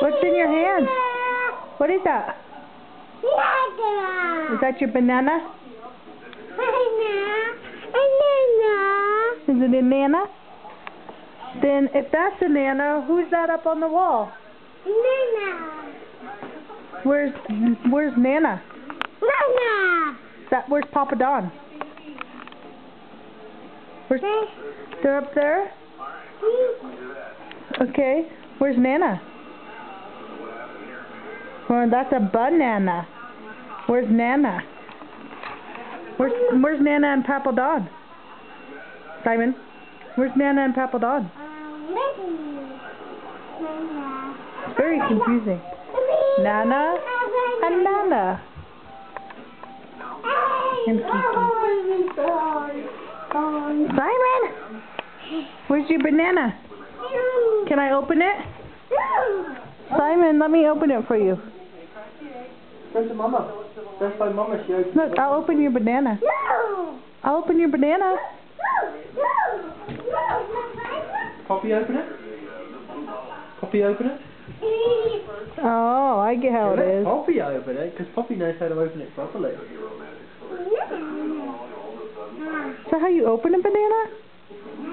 What's in your hand? What is that? Is that your banana? Is it a nana? Then if that's a nana, who's that up on the wall? Nana. Where's Nana? Nana. Where's Papa Don? They're up there? Okay. Where's Nana? Well, that's a banana. Where's Nana? Where's Nana and Papa Don? Simon, where's Nana and Papa Don? It's very confusing. Nana and Nana. And Kiki. Simon! Where's your banana? Can I open it? Simon, let me open it for you. Go to Mama. That's by Mama. She opens Look, I'll open your banana. I'll open your banana. Poppy, open it. Poppy, open it. Oh, I get how it is. Poppy open it, because Poppy knows how to open it properly. Is that how you open a banana?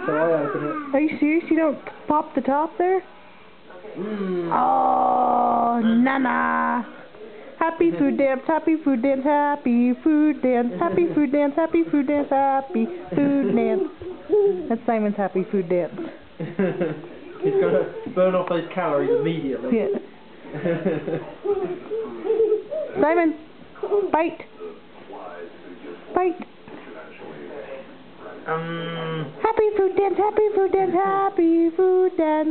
So I open it. Are you serious? You don't pop the top there? Mmm. Oh, Nana. Happy food dance, happy food dance, happy food dance, happy food dance, happy food dance, happy food dance. That's Simon's happy food dance. He's got to burn off those calories immediately. Yeah. Simon, bite. Bite. Happy food dance, happy food dance, happy food dance.